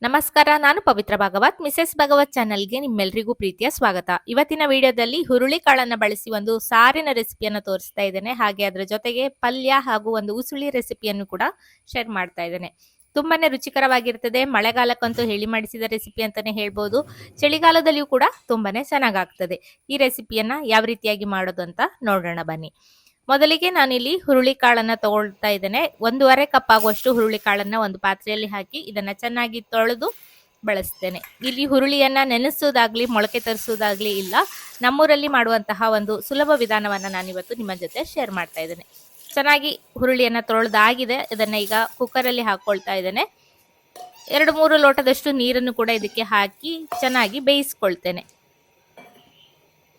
ನಮಸ್ಕಾರ, ನಾನು ಪವಿತ್ರ ಭಾಗವತ್. ಮಿಸೆಸ್ ಭಾಗವತ್ ಚಾನಲ್ಗೆ ನಿಮ್ಮೆಲ್ಲರಿಗೂ ಪ್ರೀತಿಯ ಸ್ವಾಗತ. ಇವತ್ತಿನ ವಿಡಿಯೋದಲ್ಲಿ ಹುರುಳಿ ಕಾಳನ್ನ ಬಳಸಿ ಒಂದು ಸಾರಿನ ರೆಸಿಪಿಯನ್ನು ತೋರಿಸ್ತಾ ಇದ್ದೇನೆ. ಹಾಗೆ ಅದರ ಜೊತೆಗೆ ಪಲ್ಯ ಹಾಗೂ ಒಂದು ಉಸುಳಿ ರೆಸಿಪಿಯನ್ನು ಕೂಡ ಶೇರ್ ಮಾಡ್ತಾ ಇದ್ದೇನೆ. ತುಂಬಾನೇ ರುಚಿಕರವಾಗಿರ್ತದೆ. ಮಳೆಗಾಲಕ್ಕಂತೂ ಹೇಳಿ ಮಾಡಿಸಿದ ರೆಸಿಪಿ ಅಂತಾನೆ ಹೇಳ್ಬೋದು. ಚಳಿಗಾಲದಲ್ಲಿಯೂ ಕೂಡ ತುಂಬಾನೇ ಚೆನ್ನಾಗಾಗ್ತದೆ. ಈ ರೆಸಿಪಿಯನ್ನ ಯಾವ ರೀತಿಯಾಗಿ ಮಾಡೋದು ಅಂತ ನೋಡೋಣ ಬನ್ನಿ. ಮೊದಲಿಗೆ ನಾನಿಲ್ಲಿ ಹುರುಳಿ ಕಾಳನ್ನ ತಗೊಳ್ತಾ ಇದ್ದೇನೆ. 1.5 ಕಪ್ ಆಗುವಷ್ಟು ಹುರುಳಿ ಕಾಳನ್ನ ಒಂದು ಪಾತ್ರೆಯಲ್ಲಿ ಹಾಕಿ ಇದನ್ನ ಚೆನ್ನಾಗಿ ತೊಳೆದು ಬಳಸ್ತೇನೆ. ಇಲ್ಲಿ ಹುರುಳಿಯನ್ನ ನೆನೆಸೋದಾಗ್ಲಿ ಮೊಳಕೆ ತರಿಸೋದಾಗ್ಲಿ ಇಲ್ಲ. ನಮ್ಮೂರಲ್ಲಿ ಮಾಡುವಂತಹ ಒಂದು ಸುಲಭ ವಿಧಾನವನ್ನ ನಾನಿವತ್ತು ನಿಮ್ಮ ಜೊತೆ ಶೇರ್ ಮಾಡ್ತಾ ಇದ್ದೇನೆ. ಚೆನ್ನಾಗಿ ಹುರುಳಿಯನ್ನ ತೊಳೆದಾಗಿದೆ. ಇದನ್ನ ಈಗ ಕುಕ್ಕರಲ್ಲಿ ಹಾಕೊಳ್ತಾ ಇದ್ದೇನೆ. 2-3 ಲೋಟದಷ್ಟು ನೀರನ್ನು ಕೂಡ ಇದಕ್ಕೆ ಹಾಕಿ ಚೆನ್ನಾಗಿ ಬೇಯಿಸ್ಕೊಳ್ತೇನೆ.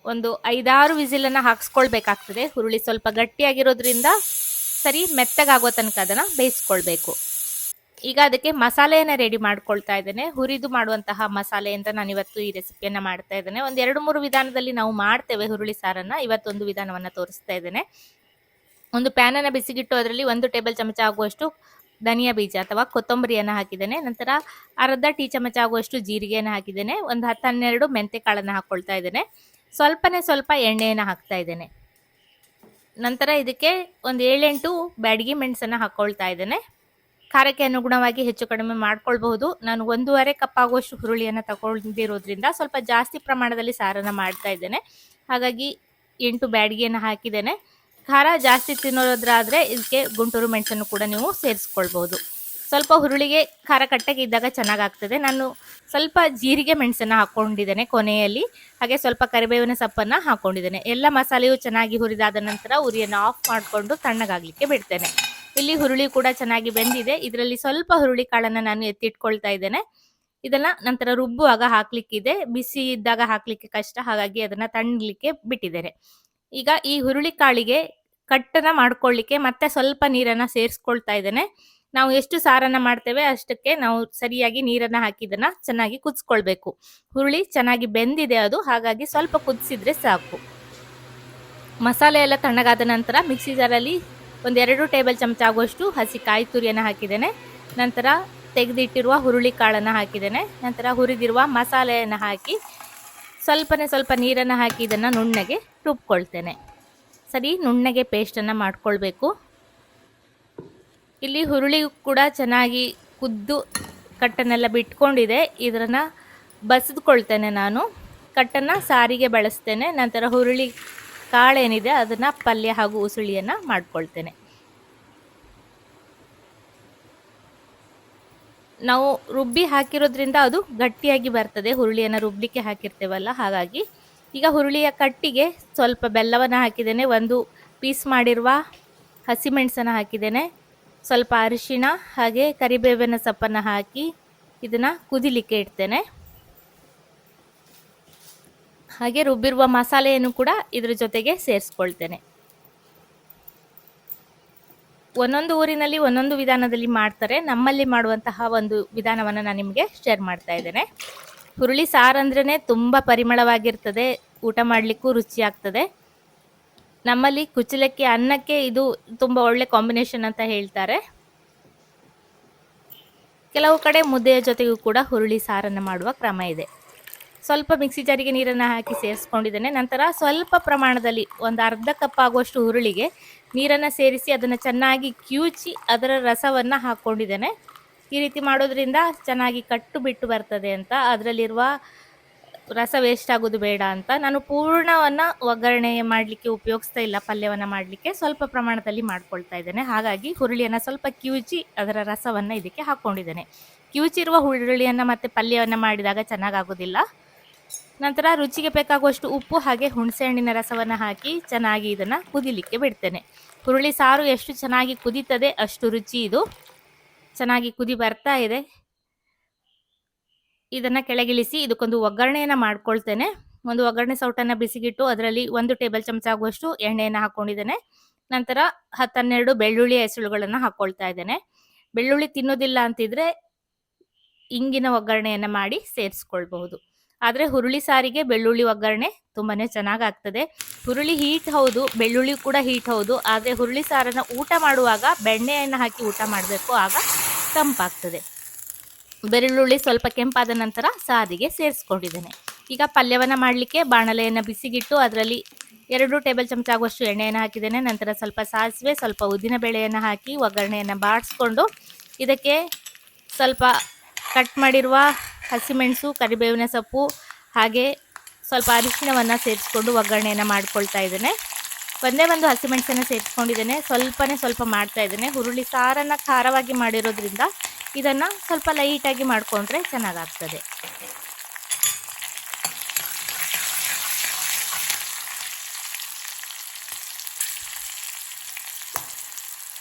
ಒಂದು 5-6 ವಿಸಿಲನ್ನ ಹಾಕ್ಸ್ಕೊಳ್ಬೇಕಾಗ್ತದೆ. ಹುರುಳಿ ಸ್ವಲ್ಪ ಗಟ್ಟಿಯಾಗಿರೋದ್ರಿಂದ ಸರಿ ಮೆತ್ತಗಾಗೋ ತನಕ ಅದನ್ನ ಬೇಯಿಸ್ಕೊಳ್ಬೇಕು. ಈಗ ಅದಕ್ಕೆ ಮಸಾಲೆಯನ್ನ ರೆಡಿ ಮಾಡ್ಕೊಳ್ತಾ ಇದ್ದೇನೆ. ಹುರಿದು ಮಾಡುವಂತಹ ಮಸಾಲೆ ಅಂತ ನಾನಿವತ್ತು ಈ ರೆಸಿಪಿಯನ್ನ ಮಾಡ್ತಾ ಇದ್ದೇನೆ. ಒಂದು 2-3 ವಿಧಾನದಲ್ಲಿ ನಾವು ಮಾಡ್ತೇವೆ ಹುರುಳಿ ಸಾರನ್ನ. ಇವತ್ತೊಂದು ವಿಧಾನವನ್ನ ತೋರಿಸ್ತಾ ಇದ್ದೇನೆ. ಒಂದು ಪ್ಯಾನ್ ಅನ್ನ ಬಿಸಿಗಿಟ್ಟು ಅದರಲ್ಲಿ 1 ಟೇಬಲ್ ಚಮಚ ಆಗುವಷ್ಟು ಧನಿಯಾ ಬೀಜ ಅಥವಾ ಕೊತ್ತಂಬರಿಯನ್ನು ಹಾಕಿದ್ದೇನೆ. ನಂತರ ಅರ್ಧ ಟೀ ಚಮಚ ಆಗುವಷ್ಟು ಜೀರಿಗೆಯನ್ನು ಹಾಕಿದ್ದೇನೆ. ಒಂದು 10-12 ಮೆಂತೆ ಕಾಳನ್ನು ಹಾಕೊಳ್ತಾ ಇದ್ದೇನೆ. ಸ್ವಲ್ಪ ಎಣ್ಣೆಯನ್ನು ಹಾಕ್ತಾ ಇದ್ದೇನೆ. ನಂತರ ಇದಕ್ಕೆ ಒಂದು 7-8 ಬ್ಯಾಡಗಿ ಮೆಣಸನ್ನು ಹಾಕೊಳ್ತಾ ಇದ್ದೇನೆ. ಖಾರಕ್ಕೆ ಅನುಗುಣವಾಗಿ ಹೆಚ್ಚು ಕಡಿಮೆ ಮಾಡ್ಕೊಳ್ಬಹುದು. ನಾನು 1.5 ಕಪ್ ಆಗುವಷ್ಟು ಹುರುಳಿಯನ್ನು ತಗೊಂಡಿರೋದ್ರಿಂದ ಸ್ವಲ್ಪ ಜಾಸ್ತಿ ಪ್ರಮಾಣದಲ್ಲಿ ಸಾರನ್ನು ಮಾಡ್ತಾ ಇದ್ದೇನೆ. ಹಾಗಾಗಿ 8 ಬ್ಯಾಡಗಿಯನ್ನು ಹಾಕಿದ್ದೇನೆ. ಖಾರ ಜಾಸ್ತಿ ತಿನ್ನೋದ್ರಾದ್ರೆ ಇದಕ್ಕೆ ಗುಂಟೂರು ಮೆಣಸನ್ನು ಕೂಡ ನೀವು ಸೇರಿಸ್ಕೊಳ್ಬಹುದು. ಸ್ವಲ್ಪ ಹುರುಳಿಗೆ ಖಾರ ಕಟ್ಟಗೆ ಇದ್ದಾಗ ಚೆನ್ನಾಗಾಗ್ತದೆ. ನಾನು ಸ್ವಲ್ಪ ಜೀರಿಗೆ ಮೆಣಸನ್ನು ಹಾಕೊಂಡಿದ್ದೇನೆ ಕೊನೆಯಲ್ಲಿ. ಹಾಗೆ ಸ್ವಲ್ಪ ಕರಿಬೇವಿನ ಸೊಪ್ಪನ್ನು ಹಾಕೊಂಡಿದ್ದೇನೆ. ಎಲ್ಲ ಮಸಾಲೆಯು ಚೆನ್ನಾಗಿ ಹುರಿದಾದ ನಂತರ ಉರಿಯನ್ನು ಆಫ್ ಮಾಡಿಕೊಂಡು ತಣ್ಣಗಾಗಲಿಕ್ಕೆ ಬಿಡ್ತೇನೆ. ಇಲ್ಲಿ ಹುರುಳಿ ಕೂಡ ಚೆನ್ನಾಗಿ ಬೆಂದಿದೆ. ಇದರಲ್ಲಿ ಸ್ವಲ್ಪ ಹುರುಳಿ ಕಾಳನ್ನು ನಾನು ಎತ್ತಿಟ್ಕೊಳ್ತಾ ಇದ್ದೇನೆ. ಇದನ್ನ ನಂತರ ರುಬ್ಬುವಾಗ ಹಾಕ್ಲಿಕ್ಕಿದೆ. ಬಿಸಿ ಇದ್ದಾಗ ಹಾಕ್ಲಿಕ್ಕೆ ಕಷ್ಟ, ಹಾಗಾಗಿ ಅದನ್ನ ತಣ್ಣಲಿಕ್ಕೆ ಬಿಟ್ಟಿದ್ದೇನೆ. ಈಗ ಈ ಹುರುಳಿ ಕಾಳಿಗೆ ಕಟ್ಟನ್ನ ಮಾಡ್ಕೊಳ್ಳಿಕ್ಕೆ ಮತ್ತೆ ಸ್ವಲ್ಪ ನೀರನ್ನ ಸೇರಿಸ್ಕೊಳ್ತಾ ಇದ್ದೇನೆ. ನಾವು ಎಷ್ಟು ಸಾರನ್ನ ಮಾಡ್ತೇವೆ ಅಷ್ಟಕ್ಕೆ ನಾವು ಸರಿಯಾಗಿ ನೀರನ್ನ ಹಾಕಿ ಇದನ್ನ ಚೆನ್ನಾಗಿ ಕುದಿಸ್ಕೊಳ್ಬೇಕು. ಹುರುಳಿ ಚೆನ್ನಾಗಿ ಬೆಂದಿದೆ ಅದು, ಹಾಗಾಗಿ ಸ್ವಲ್ಪ ಕುದಿಸಿದ್ರೆ ಸಾಕು. ಮಸಾಲೆ ಎಲ್ಲ ತಣ್ಣಗಾದ ನಂತರ ಮಿಕ್ಸಿ ಜಾರಲ್ಲಿ 1-2 ಟೇಬಲ್ ಚಮಚ ಆಗುವಷ್ಟು ಹಸಿ ಕಾಯಿ ತುರಿಯನ್ನು ಹಾಕಿದ್ದೇನೆ. ನಂತರ ತೆಗೆದಿಟ್ಟಿರುವ ಹುರುಳಿ ಕಾಳನ್ನು ಹಾಕಿದ್ದೇನೆ. ನಂತರ ಹುರಿದಿರುವ ಮಸಾಲೆಯನ್ನು ಹಾಕಿ ಸ್ವಲ್ಪ ನೀರನ್ನು ಹಾಕಿ ಇದನ್ನು ನುಣ್ಣಗೆ ರುಬ್ಕೊಳ್ತೇನೆ. ಸರಿ ನುಣ್ಣಗೆ ಪೇಸ್ಟನ್ನು ಮಾಡ್ಕೊಳ್ಬೇಕು. ಇಲ್ಲಿ ಹುರುಳಿ ಕೂಡ ಚೆನ್ನಾಗಿ ಕುದ್ದು ಕಟ್ಟನ್ನೆಲ್ಲ ಬಿಟ್ಕೊಂಡಿದೆ. ಇದನ್ನ ಬಸಿದ್ಕೊಳ್ತೇನೆ. ನಾನು ಕಟ್ಟನ್ನು ಸಾರಿಗೆ ಬಳಸ್ತೇನೆ. ನಂತರ ಹುರುಳಿ ಕಾಳೇನಿದೆ ಅದನ್ನು ಪಲ್ಯ ಹಾಗೂ ಉಸುಳಿಯನ್ನು ಮಾಡ್ಕೊಳ್ತೇನೆ. ನಾವು ರುಬ್ಬಿ ಹಾಕಿರೋದ್ರಿಂದ ಅದು ಗಟ್ಟಿಯಾಗಿ ಬರ್ತದೆ. ಹುರುಳಿಯನ್ನು ರುಬ್ಲಿಕ್ಕೆ ಹಾಕಿರ್ತೇವಲ್ಲ, ಹಾಗಾಗಿ ಈಗ ಹುರುಳಿಯ ಕಟ್ಟಿಗೆ ಸ್ವಲ್ಪ ಬೆಲ್ಲವನ್ನು ಹಾಕಿದ್ದೇನೆ. 1 ಪೀಸ್ ಮಾಡಿರುವ ಹಸಿಮೆಣಸನ್ನು ಹಾಕಿದ್ದೇನೆ. ಸ್ವಲ್ಪ ಅರಿಶಿಣ ಹಾಗೆ ಕರಿಬೇವಿನ ಸೊಪ್ಪನ್ನು ಹಾಕಿ ಇದನ್ನು ಕುದಿಲಿಕ್ಕೆ ಇಡ್ತೇನೆ. ಹಾಗೆ ರುಬ್ಬಿರುವ ಮಸಾಲೆಯನ್ನು ಕೂಡ ಇದ್ರ ಜೊತೆಗೆ ಸೇರಿಸ್ಕೊಳ್ತೇನೆ. ಒಂದೊಂದು ಊರಿನಲ್ಲಿ ಒಂದೊಂದು ವಿಧಾನದಲ್ಲಿ ಮಾಡ್ತಾರೆ. ನಮ್ಮಲ್ಲಿ ಮಾಡುವಂತಹ ಒಂದು ವಿಧಾನವನ್ನು ನಾನು ನಿಮಗೆ ಶೇರ್ ಮಾಡ್ತಾ ಇದ್ದೇನೆ. ಹುರುಳಿ ಸಾರು ಅಂದ್ರೇ ತುಂಬ ಪರಿಮಳವಾಗಿರ್ತದೆ. ಊಟ ಮಾಡಲಿಕ್ಕೂ ರುಚಿ ಆಗ್ತದೆ. ನಮ್ಮಲ್ಲಿ ಕುಚ್ಚಲಕ್ಕಿ ಅನ್ನಕ್ಕೆ ಇದು ತುಂಬ ಒಳ್ಳೆ ಕಾಂಬಿನೇಷನ್ ಅಂತ ಹೇಳ್ತಾರೆ. ಕೆಲವು ಕಡೆ ಮುದ್ದೆಯ ಜೊತೆಗೂ ಕೂಡ ಹುರುಳಿ ಸಾರನ್ನು ಮಾಡುವ ಕ್ರಮ ಇದೆ. ಸ್ವಲ್ಪ ಮಿಕ್ಸಿ ಜಾರಿಗೆ ನೀರನ್ನು ಹಾಕಿ ಸೇರಿಸ್ಕೊಂಡಿದ್ದೇನೆ. ನಂತರ ಸ್ವಲ್ಪ ಪ್ರಮಾಣದಲ್ಲಿ ಒಂದು ಅರ್ಧ ಕಪ್ ಆಗುವಷ್ಟು ಹುರುಳಿಗೆ ನೀರನ್ನು ಸೇರಿಸಿ ಅದನ್ನು ಚೆನ್ನಾಗಿ ಕಿವುಚಿ ಅದರ ರಸವನ್ನು ಹಾಕ್ಕೊಂಡಿದ್ದೇನೆ. ಈ ರೀತಿ ಮಾಡೋದ್ರಿಂದ ಚೆನ್ನಾಗಿ ಕಟ್ಟು ಬಿಟ್ಟು ಬರ್ತದೆ ಅಂತ, ಅದರಲ್ಲಿರುವ ರಸ ವೇಸ್ಟ್ ಆಗೋದು ಬೇಡ ಅಂತ. ನಾನು ಪೂರ್ಣವನ್ನು ಒಗ್ಗರಣೆ ಮಾಡಲಿಕ್ಕೆ ಉಪಯೋಗಿಸ್ತಾ ಇಲ್ಲ. ಪಲ್ಯವನ್ನು ಮಾಡಲಿಕ್ಕೆ ಸ್ವಲ್ಪ ಪ್ರಮಾಣದಲ್ಲಿ ಮಾಡ್ಕೊಳ್ತಾ ಇದ್ದೇನೆ. ಹಾಗಾಗಿ ಹುರುಳಿಯನ್ನು ಸ್ವಲ್ಪ ಕಿವುಚಿ ಅದರ ರಸವನ್ನು ಇದಕ್ಕೆ ಹಾಕ್ಕೊಂಡಿದ್ದೇನೆ. ಕಿವುಚಿರುವ ಹುರುಳಿಯನ್ನು ಮತ್ತೆ ಪಲ್ಯವನ್ನು ಮಾಡಿದಾಗ ಚೆನ್ನಾಗಾಗೋದಿಲ್ಲ. ನಂತರ ರುಚಿಗೆ ಬೇಕಾಗುವಷ್ಟು ಉಪ್ಪು ಹಾಗೆ ಹುಣಸೆ ಹಣ್ಣಿನ ರಸವನ್ನು ಹಾಕಿ ಚೆನ್ನಾಗಿ ಇದನ್ನು ಕುದಿಲಿಕ್ಕೆ ಬಿಡ್ತೇನೆ. ಹುರುಳಿ ಸಾರು ಎಷ್ಟು ಚೆನ್ನಾಗಿ ಕುದೀತದೆ ಅಷ್ಟು ರುಚಿ ಇದು. ಚೆನ್ನಾಗಿ ಕುದಿ ಬರ್ತಾ ಇದೆ. ಇದನ್ನು ಕೆಳಗಿಳಿಸಿ ಇದಕ್ಕೊಂದು ಒಗ್ಗರಣೆಯನ್ನು ಮಾಡ್ಕೊಳ್ತೇನೆ. ಒಂದು ಒಗ್ಗರಣೆ ಸೌಟನ್ನು ಬಿಸಿಗಿಟ್ಟು ಅದರಲ್ಲಿ 1 ಟೇಬಲ್ ಚಮಚ ಆಗುವಷ್ಟು ಎಣ್ಣೆಯನ್ನು ಹಾಕ್ಕೊಂಡಿದ್ದೇನೆ. ನಂತರ 10-12 ಬೆಳ್ಳುಳ್ಳಿ ಹೆಸರುಗಳನ್ನು ಹಾಕ್ಕೊಳ್ತಾ ಇದ್ದೇನೆ. ಬೆಳ್ಳುಳ್ಳಿ ತಿನ್ನೋದಿಲ್ಲ ಅಂತಿದ್ರೆ ಇಂಗಿನ ಒಗ್ಗರಣೆಯನ್ನು ಮಾಡಿ ಸೇರಿಸ್ಕೊಳ್ಬಹುದು. ಆದರೆ ಹುರುಳಿ ಸಾರಿಗೆ ಬೆಳ್ಳುಳ್ಳಿ ಒಗ್ಗರಣೆ ತುಂಬಾನೇ ಚೆನ್ನಾಗಾಗ್ತದೆ. ಹುರುಳಿ ಹೀಟ್ ಹೌದು, ಬೆಳ್ಳುಳ್ಳಿ ಕೂಡ ಹೀಟ್ ಹೌದು. ಆದರೆ ಹುರುಳಿ ಸಾರನ್ನು ಊಟ ಮಾಡುವಾಗ ಬೆಣ್ಣೆಯನ್ನು ಹಾಕಿ ಊಟ ಮಾಡಬೇಕು, ಆಗ ತಂಪಾಗ್ತದೆ. ಬೆಳ್ಳುಳ್ಳಿ ಸ್ವಲ್ಪ ಕೆಂಪಾದ ನಂತರ ಸಾರಿಗೆ ಸೇರಿಸ್ಕೊಂಡಿದ್ದೇನೆ. ಈಗ ಪಲ್ಯವನ್ನು ಮಾಡಲಿಕ್ಕೆ ಬಾಣಲೆಯನ್ನು ಬಿಸಿಗಿಟ್ಟು ಅದರಲ್ಲಿ 2 ಟೇಬಲ್ ಚಮಚ ಆಗುವಷ್ಟು ಎಣ್ಣೆಯನ್ನು ಹಾಕಿದ್ದೇನೆ. ನಂತರ ಸ್ವಲ್ಪ ಸಾಸಿವೆ, ಸ್ವಲ್ಪ ಉದ್ದಿನ ಬೇಳೆಯನ್ನು ಹಾಕಿ ಒಗ್ಗರಣೆಯನ್ನು ಬಾಡಿಸ್ಕೊಂಡು ಇದಕ್ಕೆ ಸ್ವಲ್ಪ ಕಟ್ ಮಾಡಿರುವ ಹಸಿಮೆಣಸು, ಕರಿಬೇವಿನ ಸೊಪ್ಪು ಹಾಗೆ ಸ್ವಲ್ಪ ಅರಿಶಿಣವನ್ನು ಸೇರಿಸ್ಕೊಂಡು ಒಗ್ಗರಣೆಯನ್ನು ಮಾಡ್ಕೊಳ್ತಾ ಇದ್ದೇನೆ. ಒಂದೇ ಒಂದು ಹಸಿಮೆಣಸನ್ನು ಸೇರಿಸ್ಕೊಂಡಿದ್ದೇನೆ. ಸ್ವಲ್ಪ ಮಾಡ್ತಾ ಇದ್ದೇನೆ. ಹುರುಳಿ ಸಾರನ್ನು ಖಾರವಾಗಿ ಮಾಡಿರೋದ್ರಿಂದ ಇದನ್ನು ಸ್ವಲ್ಪ ಲೈಟಾಗಿ ಮಾಡಿಕೊಂಡ್ರೆ ಚೆನ್ನಾಗಾಗ್ತದೆ.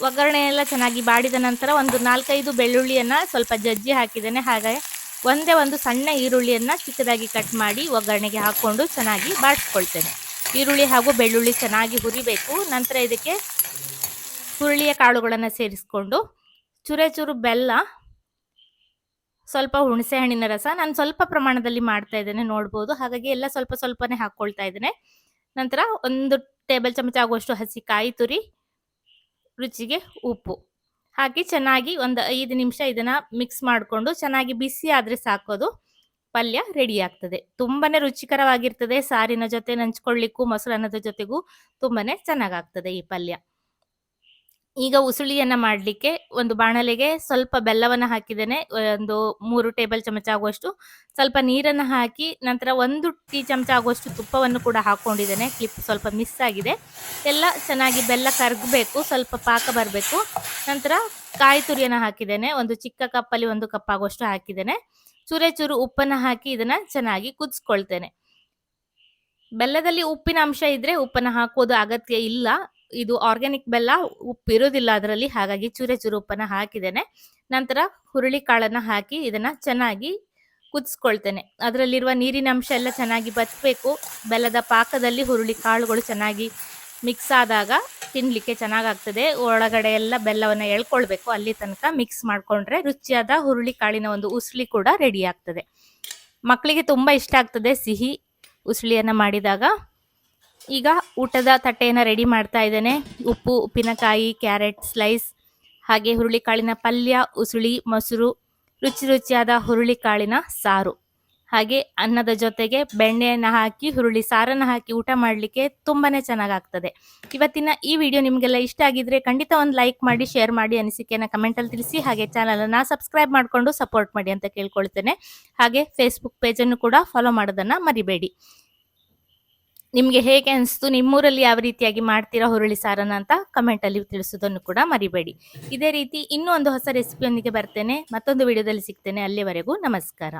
ಒಗ್ಗರಣೆ ಎಲ್ಲ ಚೆನ್ನಾಗಿ ಬಾಡಿದ ನಂತರ ಒಂದು 4-5 ಬೆಳ್ಳುಳ್ಳಿಯನ್ನು ಸ್ವಲ್ಪ ಜಜ್ಜಿ ಹಾಕಿದ್ದೇನೆ. ಹಾಗೆ ಒಂದು ಸಣ್ಣ ಈರುಳ್ಳಿಯನ್ನು ಚಿಕ್ಕದಾಗಿ ಕಟ್ ಮಾಡಿ ಒಗ್ಗರಣೆಗೆ ಹಾಕ್ಕೊಂಡು ಚೆನ್ನಾಗಿ ಬಾಡಿಸ್ಕೊಳ್ತೇನೆ. ಈರುಳ್ಳಿ ಹಾಗೂ ಬೆಳ್ಳುಳ್ಳಿ ಚೆನ್ನಾಗಿ ಹುರಿಬೇಕು. ನಂತರ ಇದಕ್ಕೆ ಹುರುಳಿಯ ಕಾಳುಗಳನ್ನು ಸೇರಿಸ್ಕೊಂಡು ಚೂರು ಬೆಲ್ಲ, ಸ್ವಲ್ಪ ಹುಣಸೆ ಹಣ್ಣಿನ ರಸ, ನಾನು ಸ್ವಲ್ಪ ಪ್ರಮಾಣದಲ್ಲಿ ಮಾಡ್ತಾ ಇದ್ದೇನೆ ನೋಡ್ಬೋದು. ಹಾಗಾಗಿ ಎಲ್ಲ ಸ್ವಲ್ಪನೇ ಹಾಕ್ಕೊಳ್ತಾ ಇದ್ದೇನೆ. ನಂತರ 1 ಟೇಬಲ್ ಚಮಚ ಆಗುವಷ್ಟು ಹಸಿ ಕಾಯಿ ತುರಿ, ರುಚಿಗೆ ಉಪ್ಪು ಹಾಕಿ ಚೆನ್ನಾಗಿ ಒಂದು 5 ನಿಮಿಷ ಇದನ್ನು ಮಿಕ್ಸ್ ಮಾಡಿಕೊಂಡು ಚೆನ್ನಾಗಿ ಬಿಸಿ ಆದರೆ ಸಾಕೋದು ಪಲ್ಯ ರೆಡಿ ಆಗ್ತದೆ. ತುಂಬಾನೇ ರುಚಿಕರವಾಗಿರ್ತದೆ. ಸಾರಿನ ಜೊತೆ ನಂಚ್ಕೊಳ್ಳಿಕ್ಕೂ ಮೊಸರನ್ನದ ಜೊತೆಗೂ ತುಂಬಾನೇ ಚೆನ್ನಾಗಾಗ್ತದೆ ಈ ಪಲ್ಯ. ಈಗ ಉಸುಳಿಯನ್ನು ಮಾಡಲಿಕ್ಕೆ ಒಂದು ಬಾಣಲೆಗೆ ಸ್ವಲ್ಪ ಬೆಲ್ಲವನ್ನು ಹಾಕಿದ್ದೇನೆ. ಒಂದು 3 ಟೇಬಲ್ ಚಮಚ ಆಗುವಷ್ಟು ಸ್ವಲ್ಪ ನೀರನ್ನು ಹಾಕಿ ನಂತರ 1 ಟೀ ಚಮಚ ಆಗುವಷ್ಟು ತುಪ್ಪವನ್ನು ಕೂಡ ಹಾಕ್ಕೊಂಡಿದ್ದೇನೆ. ಕ್ಲಿಪ್ ಸ್ವಲ್ಪ ಮಿಸ್ ಆಗಿದೆ. ಎಲ್ಲ ಚೆನ್ನಾಗಿ ಬೆಲ್ಲ ಕರಗಬೇಕು, ಸ್ವಲ್ಪ ಪಾಕ ಬರಬೇಕು. ನಂತರ ಕಾಯಿ ತುರಿಯನ್ನು ಹಾಕಿದ್ದೇನೆ. ಒಂದು ಚಿಕ್ಕ ಕಪ್ಪಲ್ಲಿ 1 ಕಪ್ ಆಗುವಷ್ಟು ಹಾಕಿದ್ದೇನೆ. ಚೂರು ಉಪ್ಪನ್ನು ಹಾಕಿ ಇದನ್ನು ಚೆನ್ನಾಗಿ ಕುದಿಸ್ಕೊಳ್ತೇನೆ. ಬೆಲ್ಲದಲ್ಲಿ ಉಪ್ಪಿನ ಅಂಶ ಇದ್ರೆ ಉಪ್ಪನ್ನು ಹಾಕೋದು ಅಗತ್ಯ ಇಲ್ಲ. ಇದು ಆರ್ಗ್ಯಾನಿಕ್ ಬೆಲ್ಲ, ಉಪ್ಪು ಇರೋದಿಲ್ಲ ಅದರಲ್ಲಿ. ಹಾಗಾಗಿ ಚೂರು ಉಪ್ಪನ್ನು ಹಾಕಿದ್ದೇನೆ. ನಂತರ ಹುರುಳಿ ಕಾಳನ್ನು ಹಾಕಿ ಇದನ್ನ ಚೆನ್ನಾಗಿ ಕುದಿಸ್ಕೊಳ್ತೇನೆ. ಅದರಲ್ಲಿರುವ ನೀರಿನ ಅಂಶ ಎಲ್ಲ ಚೆನ್ನಾಗಿ ಬತ್ತಬೇಕು. ಬೆಲ್ಲದ ಪಾಕದಲ್ಲಿ ಹುರುಳಿ ಕಾಳುಗಳು ಚೆನ್ನಾಗಿ ಮಿಕ್ಸ್ ಆದಾಗ ತಿನ್ಲಿಕ್ಕೆ ಚೆನ್ನಾಗಾಗ್ತದೆ. ಒಳಗಡೆ ಎಲ್ಲ ಬೆಲ್ಲವನ್ನು ಎಳ್ಕೊಳ್ಬೇಕು. ಅಲ್ಲಿ ತನಕ ಮಿಕ್ಸ್ ಮಾಡ್ಕೊಂಡ್ರೆ ರುಚಿಯಾದ ಹುರುಳಿ ಕಾಳಿನ ಒಂದು ಉಸುಳಿ ಕೂಡ ರೆಡಿ ಆಗ್ತದೆ. ಮಕ್ಕಳಿಗೆ ತುಂಬಾ ಇಷ್ಟ ಆಗ್ತದೆ ಸಿಹಿ ಉಸುಳಿಯನ್ನು ಮಾಡಿದಾಗ. ಈಗ ಊಟದ ತಟ್ಟೆಯನ್ನು ರೆಡಿ ಮಾಡ್ತಾ ಇದ್ದೇನೆ. ಉಪ್ಪು, ಉಪ್ಪಿನಕಾಯಿ, ಕ್ಯಾರೆಟ್ ಸ್ಲೈಸ್ ಹಾಗೆ ಹುರುಳಿಕಾಳಿನ ಪಲ್ಯ, ಉಸುಳಿ, ಮೊಸರು, ರುಚಿಯಾದ ಹುರುಳಿಕಾಳಿನ ಸಾರು ಹಾಗೆ ಅನ್ನದ ಜೊತೆಗೆ ಬೆಣ್ಣೆಯನ್ನು ಹಾಕಿ ಹುರುಳಿ ಸಾರನ್ನು ಹಾಕಿ ಊಟ ಮಾಡಲಿಕ್ಕೆ ತುಂಬಾನೇ ಚೆನ್ನಾಗಾಗ್ತದೆ. ಇವತ್ತಿನ ಈ ವಿಡಿಯೋ ನಿಮಗೆಲ್ಲ ಇಷ್ಟ ಆಗಿದ್ರೆ ಖಂಡಿತ ಒಂದು ಲೈಕ್ ಮಾಡಿ, ಶೇರ್ ಮಾಡಿ, ಅನಿಸಿಕೆಯನ್ನು ಕಮೆಂಟಲ್ಲಿ ತಿಳಿಸಿ. ಹಾಗೆ ಚಾನಲನ್ನು ಸಬ್ಸ್ಕ್ರೈಬ್ ಮಾಡಿಕೊಂಡು ಸಪೋರ್ಟ್ ಮಾಡಿ ಅಂತ ಕೇಳ್ಕೊಳ್ತೇನೆ. ಹಾಗೆ ಫೇಸ್ಬುಕ್ ಪೇಜನ್ನು ಕೂಡ ಫಾಲೋ ಮಾಡೋದನ್ನು ಮರಿಬೇಡಿ. ನಿಮಗೆ ಹೇಗೆ ಅನಿಸ್ತು, ನಿಮ್ಮೂರಲ್ಲಿ ಯಾವ ರೀತಿಯಾಗಿ ಮಾಡ್ತೀರಾ ಹುರುಳಿ ಸಾರನ್ನ ಅಂತ ಕಮೆಂಟಲ್ಲಿ ತಿಳಿಸೋದನ್ನು ಕೂಡ ಮರಿಬೇಡಿ. ಇದೇ ರೀತಿ ಇನ್ನೂ ಒಂದು ಹೊಸ ರೆಸಿಪಿಯೊಂದಿಗೆ ಬರ್ತೇನೆ. ಮತ್ತೊಂದು ವಿಡಿಯೋದಲ್ಲಿ ಸಿಗ್ತೇನೆ. ಅಲ್ಲಿವರೆಗೂ ನಮಸ್ಕಾರ.